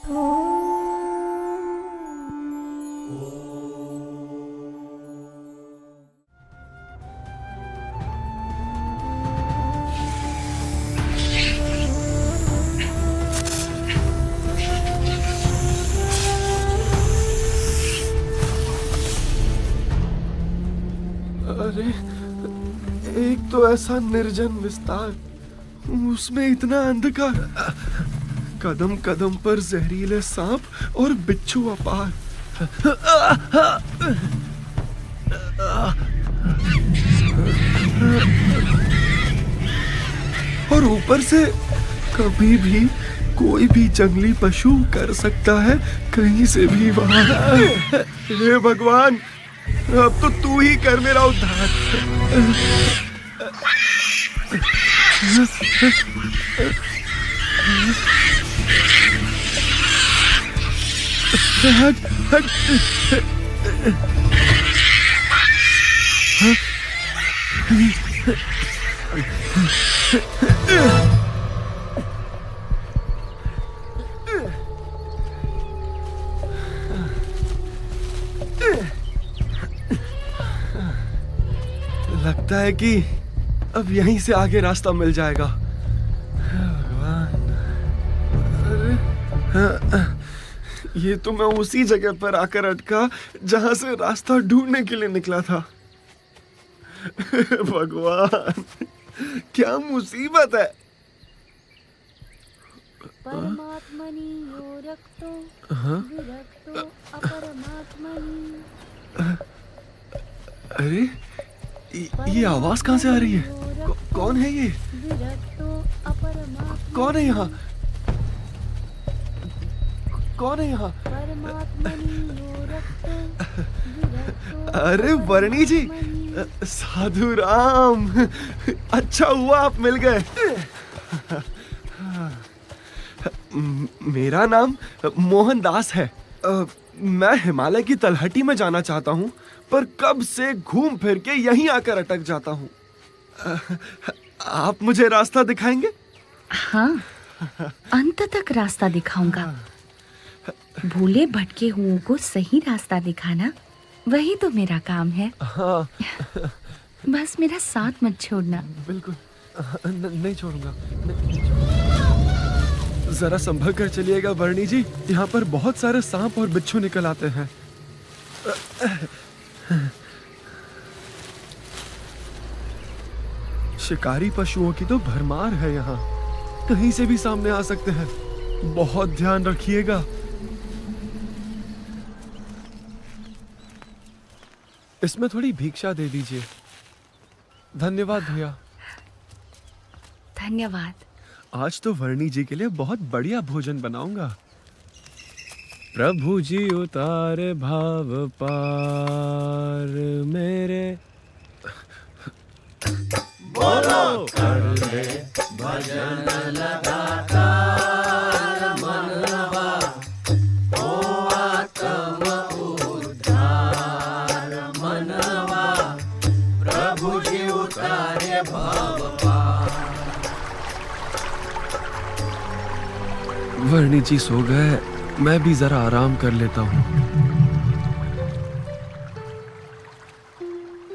अरे, एक तो ऐसा निर्जन विस्तार, उसमें इतना अंधकार, कदम कदम पर जहरीले सांप और बिच्छू अपार। और ऊपर से कभी भी कोई भी जंगली पशु कर सकता है कहीं से भी वार। हे भगवान, अब तो तू ही कर मेरा उद्धार। लगता है कि अब यहीं से आगे रास्ता मिल जाएगा। भगवान, अरे, ये तो मैं उसी जगह पर आकर अटका जहां से रास्ता ढूंढने के लिए निकला था। भगवान, क्या मुसीबत है। परमात्मनि यो रक्तो विरक्तो अपरमात्मनि। अरे, ये आवाज कहाँ से आ रही है? कौन है ये? कौन है यहाँ? कौन है यहाँ? अरे वर्णी जी, साधु राम, अच्छा हुआ आप मिल गए। मेरा नाम मोहनदास है। मैं हिमालय की तलहटी में जाना चाहता हूँ, पर कब से घूम फिर के यहीं आकर अटक जाता हूँ। आप मुझे रास्ता दिखाएंगे? हाँ, अंत तक रास्ता दिखाऊंगा। भूले भटके हुओं को सही रास्ता दिखाना, वही तो मेरा काम है। हाँ। बस मेरा साथ मत छोड़ना। बिल्कुल, नहीं छोड़ूंगा। जरा संभल कर चलिएगा वर्णी जी, यहाँ पर बहुत सारे सांप और बिच्छू निकल आते हैं। शिकारी पशुओं की तो भरमार है यहाँ, कहीं से भी सामने आ सकते हैं। बहुत ध्यान रखिएगा। इसमें थोड़ी भिक्षा दे दीजिए। धन्यवाद भैया। धन्यवाद। आज तो वर्णी जी के लिए बहुत बढ़िया भोजन बनाऊंगा। प्रभु जी उतारे भाव पार मेरे। बोलो कर ले भजन लगातार, मनवा ओ आत्म उद्धार, मनवा प्रभु जी उतारे भाव पार। वर्णी जी सो गए, मैं भी जरा आराम कर लेता हूँ।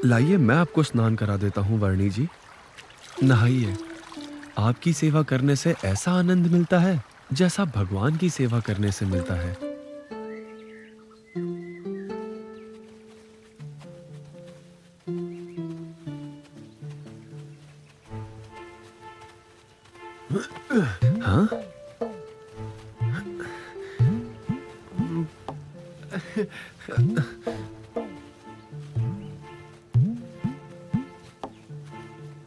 लाइए मैं आपको स्नान करा देता हूँ वर्णी जी। नहाइए। आपकी सेवा करने से ऐसा आनंद मिलता है जैसा भगवान की सेवा करने से मिलता है। हाँ?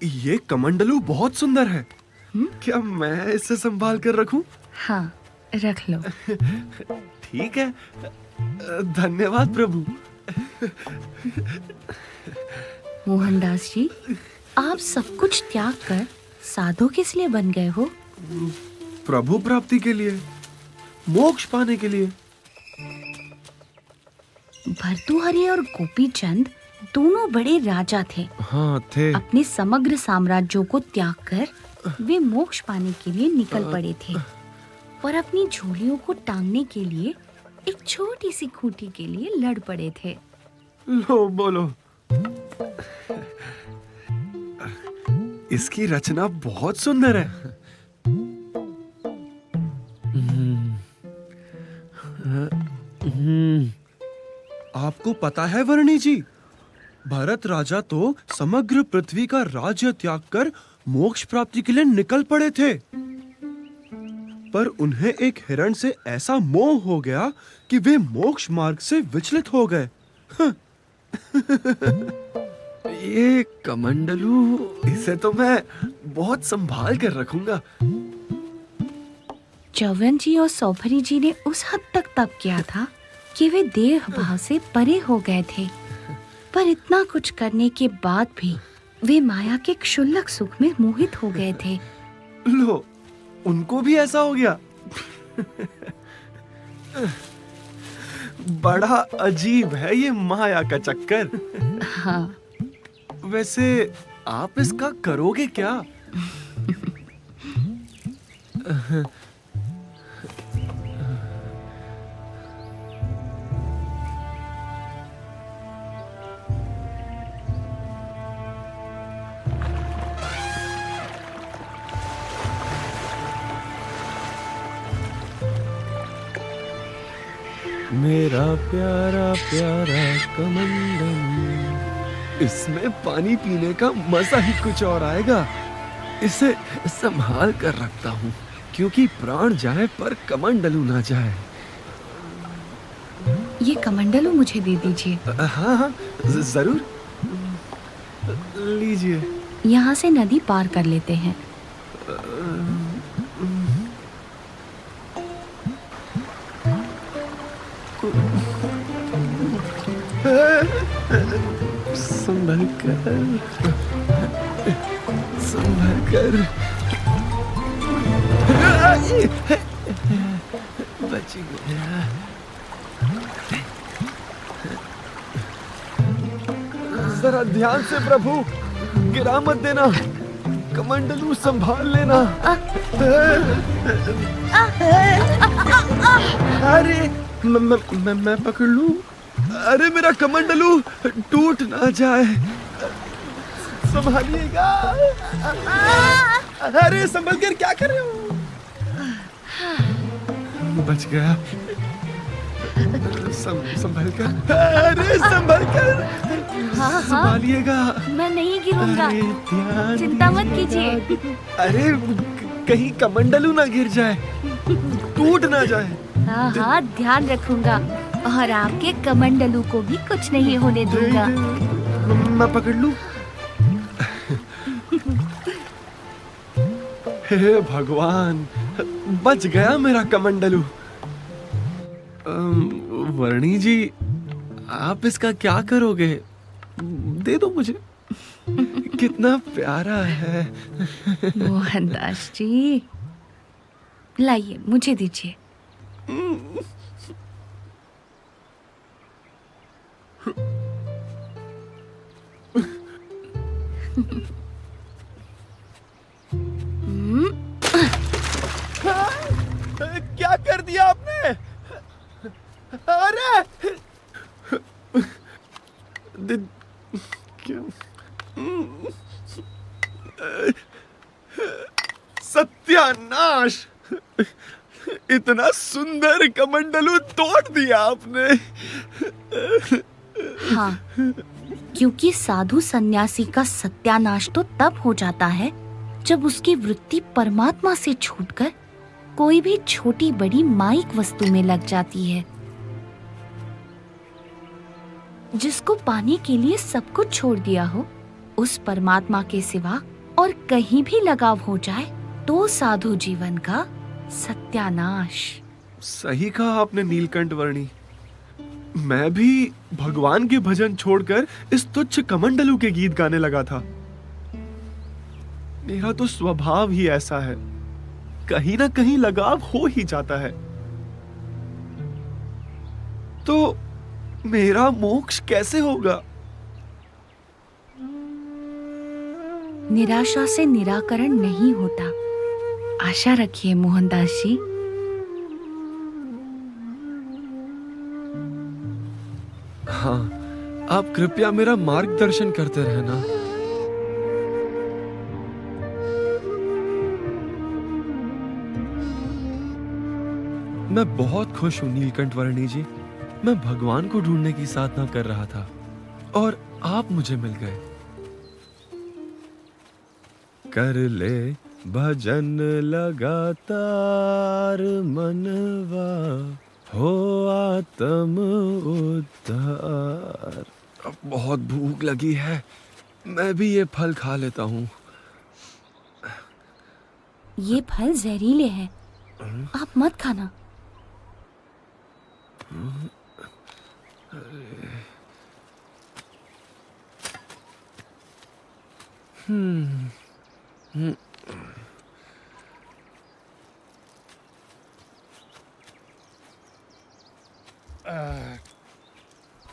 ये कमंडलू बहुत सुंदर है। क्या मैं इसे संभाल कर रखूं? हाँ, रख लो। ठीक है, धन्यवाद प्रभु। मोहनदास जी, आप सब कुछ त्याग कर साधु किस लिए बन गए हो? प्रभु प्राप्ति के लिए, मोक्ष पाने के लिए। भर्तृहरि और गोपीचंद दोनों बड़े राजा थे। हाँ थे। अपने समग्र साम्राज्यों को त्याग कर वे मोक्ष पाने के लिए निकल पड़े थे। और अपनी झोलियों को टांगने के लिए एक छोटी सी खूंटी के लिए लड़ पड़े थे। लो बोलो। इसकी रचना बहुत सुंदर है। आपको पता है वर्णी जी, भरत राजा तो समग्र पृथ्वी का राज्य त्याग कर मोक्ष प्राप्ति के लिए निकल पड़े थे, पर उन्हें एक हिरण से ऐसा मोह हो गया कि वे मोक्ष मार्ग से विचलित हो गए। ये कमंडलू, इसे तो मैं बहुत संभाल कर रखूंगा। च्यवन जी और सौभरी जी ने उस हद तक तप किया था कि वे देह भाव से परे हो गए थे, पर इतना कुछ करने के बाद भी वे माया के क्षुल्लक सुख में मोहित हो गए थे। लो, उनको भी ऐसा हो गया। बड़ा अजीब है ये माया का चक्कर। हाँ। वैसे आप इसका करोगे क्या? मेरा प्यारा प्यारा कमंडलू, इसमें पानी पीने का मजा ही कुछ और आएगा। इसे संभाल कर रखता हूँ, क्योंकि प्राण जाए पर कमंडलू ना जाए। ये कमंडलू मुझे दे दीजिए। हाँ हाँ, जरूर, लीजिए। यहाँ से नदी पार कर लेते हैं। संभल कर, संभल कर। बच गया। जरा ध्यान से प्रभु, गिरा मत देना। कमंडलू संभाल लेना। अरे मैं पकड़ लूं? अरे मेरा कमंडलू टूट ना जाए, संभालिएगा। अरे संभल कर, क्या कर रहे हो? बच गया। संभल कर, अरे संभल कर। हाँ, संभालिएगा। मैं नहीं गिरूंगा, चिंता मत कीजिए। अरे कहीं कमंडलू ना गिर जाए, टूट ना जाए। हाँ हाँ, ध्यान रखूंगा और आपके कमंडलू को भी कुछ नहीं होने दूंगा। मैं पकड़ लूं? हे भगवान, बच गया मेरा कमंडलू। वर्णी जी, आप इसका क्या करोगे? दे दो मुझे, कितना प्यारा है। मोहनदास जी, लाइए, मुझे दीजिए। क्या कर दिया आपने? अरे क्या? सत्यानाश! इतना सुंदर कमंडलू तोड़ दिया आपने। हाँ, क्योंकि साधु सन्यासी का सत्यानाश तो तब हो जाता है जब उसकी वृत्ति परमात्मा से छूटकर कोई भी छोटी बड़ी माइक वस्तु में लग जाती है। जिसको पाने के लिए सब कुछ छोड़ दिया हो, उस परमात्मा के सिवा और कहीं भी लगाव हो जाए तो साधु जीवन का सत्यानाश। सही कहा आपने नीलकंठ वर्णी। मैं भी भगवान के भजन छोड़कर इस तुच्छ कमंडलू के गीत गाने लगा था। मेरा तो स्वभाव ही ऐसा है, कहीं ना कहीं लगाव हो ही जाता है। तो मेरा मोक्ष कैसे होगा? निराशा से निराकरण नहीं होता। आशा रखिए मोहनदास जी, हाँ, आप कृपया मेरा मार्गदर्शन करते रहना। मैं बहुत खुश हूँ नीलकंठ वर्णी जी। मैं भगवान को ढूंढने की साधना कर रहा था और आप मुझे मिल गए। कर ले भजन लगातार मनवा, हो आत्म उद्धार। अब बहुत भूख लगी है, मैं भी ये फल खा लेता हूँ। ये फल जहरीले हैं, आप मत खाना।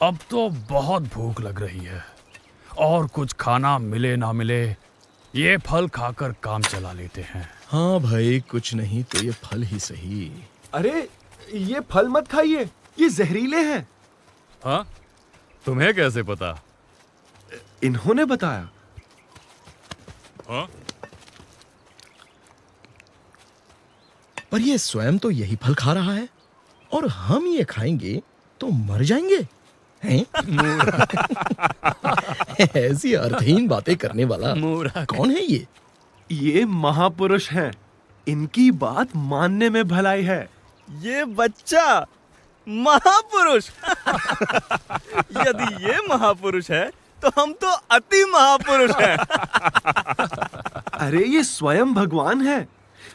अब तो बहुत भूख लग रही है और कुछ खाना मिले ना मिले, ये फल खाकर काम चला लेते हैं। हाँ भाई, कुछ नहीं तो ये फल ही सही। अरे ये फल मत खाइए, ये जहरीले हैं। हाँ, तुम्हें कैसे पता? इन्होंने बताया। हाँ? पर ये स्वयं तो यही फल खा रहा है और हम ये खाएंगे तो मर जाएंगे हैं? ऐसी अर्थहीन बातें करने वाला कौन है ये? ये महापुरुष हैं, इनकी बात मानने में भलाई है। ये बच्चा महापुरुष। यदि ये महापुरुष है तो हम तो अति महापुरुष हैं। अरे ये स्वयं भगवान है।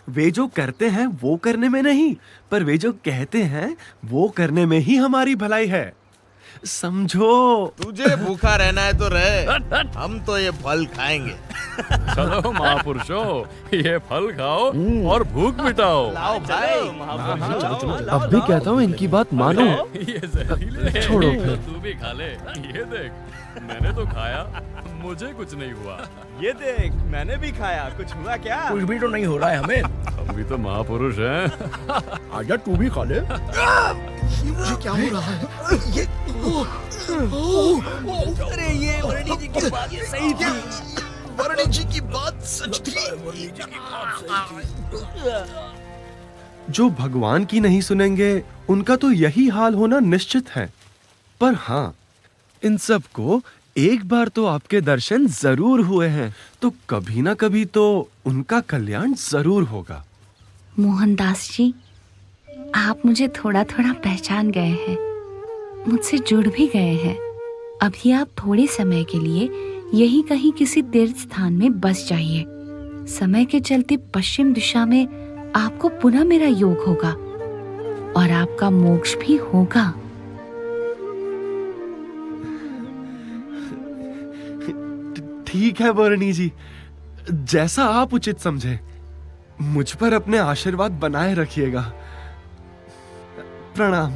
वे जो करते हैं वो करने में नहीं, पर वे जो कहते हैं वो करने में ही हमारी भलाई है, समझो। तुझे भूखा रहना है तो रहे, हम तो ये फल खाएंगे। चलो महापुरुषों, ये फल खाओ और भूख मिटाओ। लाओ भाई, महापुरुष लाओ। अब भी कहता हूँ इनकी बात मानो। ये जहरीले हैं। छोड़ो फिर। तू भी खा ले। ये देख, मैंने तो खाया, मुझे कुछ नहीं हुआ। ये देख, मैंने भी खाया, कुछ हुआ क्या? कुछ भी तो नहीं हो रहा है हमें। हम भी तो महापुरुष हैं। आजा तू भी खा ले। ये क्या हो रहा है? ये अरे ये वर्णी जी की बात सही थी। वर्णी जी की बात सच थी। जो भगवान की नहीं सुनेंगे उनका तो यही हाल होना निश्चित है। पर हाँ, इन सब को एक बार तो आपके दर्शन जरूर हुए हैं, तो कभी ना कभी तो उनका कल्याण जरूर होगा। मोहनदास जी, आप मुझे थोड़ा थोड़ा पहचान गए हैं, मुझसे जुड़ भी गए हैं। अभी आप थोड़े समय के लिए यहीं कहीं किसी तीर्थ स्थान में बस जाइए। समय के चलते पश्चिम दिशा में आपको पुनः मेरा योग होगा और आपका मोक्ष भी होगा। ठीक है वर्णी जी, जैसा आप उचित समझे। मुझ पर अपने आशीर्वाद बनाए रखिएगा। प्रणाम।